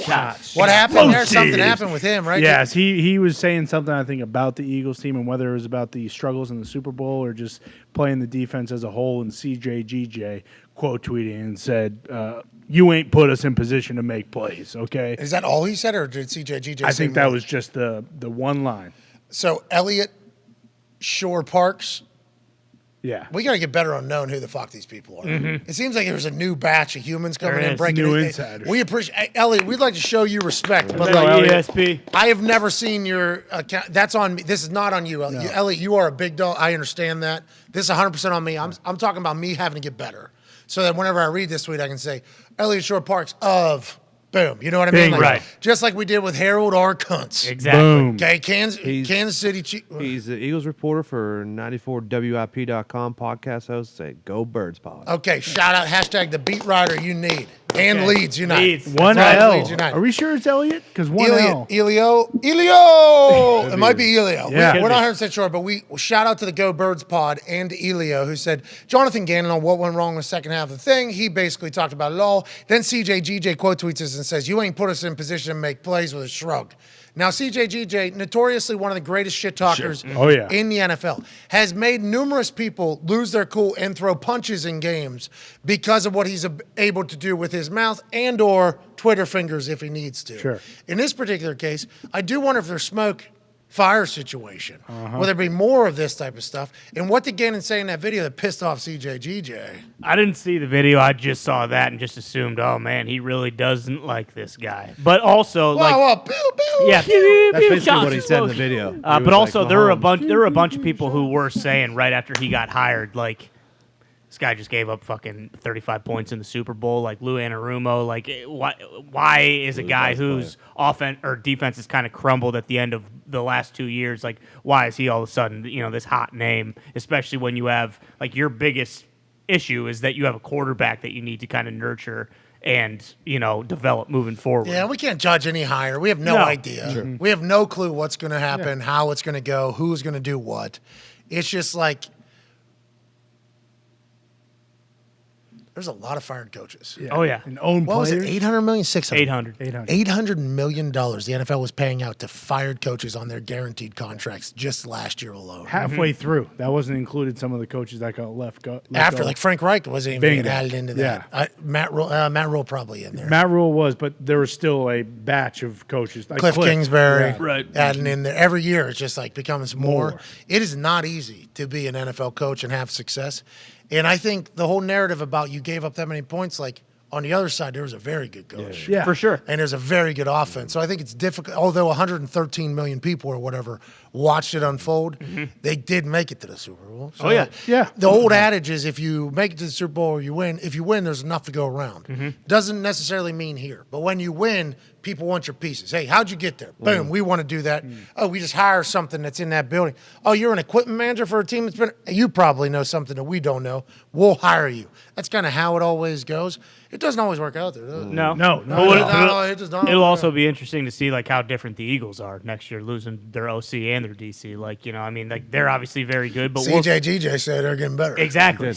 Shots. What happened there? Something happened with him, right? Yes, he was saying something, I think, about the Eagles team and whether it was about the struggles in the Super Bowl or just playing the defense as a whole. And CJGJ quote tweeted and said, you ain't put us in position to make plays, okay? Is that all he said, or did CJGJ I say think that more? was just the one line. So Elliott Shore Parks, Yeah. we got to get better on knowing who the fuck these people are. It seems like there's a new batch of humans coming There in, is. breaking New it. insiders. We appreciate Elliot. We'd like to show you respect, but Hello, like, ESP. I have never seen your account. That's on me. This is not on you, Elliot. Elliot, you are a big dog. I understand that. This is 100% on me. I'm talking about me having to get better, so that whenever I read this tweet, I can say Elliot Shore Parks of boom. You know what I mean? Bing. Right. Just like we did with Harold R. Kuntz. Exactly. Boom. Okay, Kansas City Chiefs. He's the Eagles reporter for 94WIP.com podcast host. Say, go Birds Pod. Okay, shout out, hashtag the beat writer you need. And Leeds United. Leeds. One That's right, L. Leeds United. Are we sure it's Elliott? Because one L. Elio. It might be Elio. Yeah. We're not 100% sure, but we shout out to the Go Birds Pod and to Elio, who said Jonathan Gannon on what went wrong in the second half of the thing. He basically talked about it all. Then CJGJ quote tweets us and says, you ain't put us in position to make plays with a shrug. Now, CJGJ, notoriously one of the greatest shit talkers Oh, yeah. in the NFL, has made numerous people lose their cool and throw punches in games because of what he's able to do with his mouth and or Twitter fingers if he needs to. Sure. In this particular case, I do wonder if there's smoke-fire situation. Will there be more of this type of stuff? And what did Gannon say in that video that pissed off CJGJ? I didn't see the video. I just saw that and just assumed, oh man, he really doesn't like this guy. But also, Whoa, pew, pew. yeah, pew, pew, That's pew, basically shots what he said in the explosive. video. He But was also, like, there were a "Mahomes." bunch of people who were saying right after he got hired, like, this guy just gave up fucking 35 points in the Super Bowl. Like Lou Anarumo, like why is a guy whose offense or defense has kind of crumbled at the end of the last 2 years? Like, why is he all of a sudden this hot name? Especially when you have like your biggest issue is that you have a quarterback that you need to kind of nurture and develop moving forward. Yeah, we can't judge any hire. We have no idea. We have no clue what's going to happen, how it's going to go, who's going to do what. It's just like there's a lot of fired coaches. Oh yeah. And own What was it? players. 800 million, 600. 800. 800 million dollars the NFL was paying out to fired coaches on their guaranteed contracts just last year alone. Halfway through. That wasn't included some of the coaches that got left After, go. like Frank Reich wasn't even Bingo. getting added into that. Matt Rule probably in there. Matt Rule was, but there was still a batch of coaches. Like Cliff Kingsbury, Yeah. Right. adding in there. Every year it's just like becomes more. It is not easy to be an NFL coach and have success. And I think the whole narrative about you gave up that many points, like on the other side, there was a very good coach. Yeah. For sure. And there's a very good offense. So I think it's difficult. Although 113 million people or whatever watched it unfold, they did make it to the Super Bowl. So Oh, yeah. Yeah. The old adage is if you make it to the Super Bowl or you win, if you win, there's enough to go around. Doesn't necessarily mean here. But when you win, people want your pieces. Hey, how'd you get there? Boom, we want to do that. Oh, we just hire something that's in that building. Oh, you're an equipment manager for a team that's been, you probably know something that we don't know. We'll hire you. That's kind of how it always goes. It doesn't always work out there, does it? No. No, But what- No, it does not. It'll also be interesting to see like how different the Eagles are next year, losing their OC and their DC. Like, I mean, like they're obviously very good, but CJGJ said they're getting better. exactly.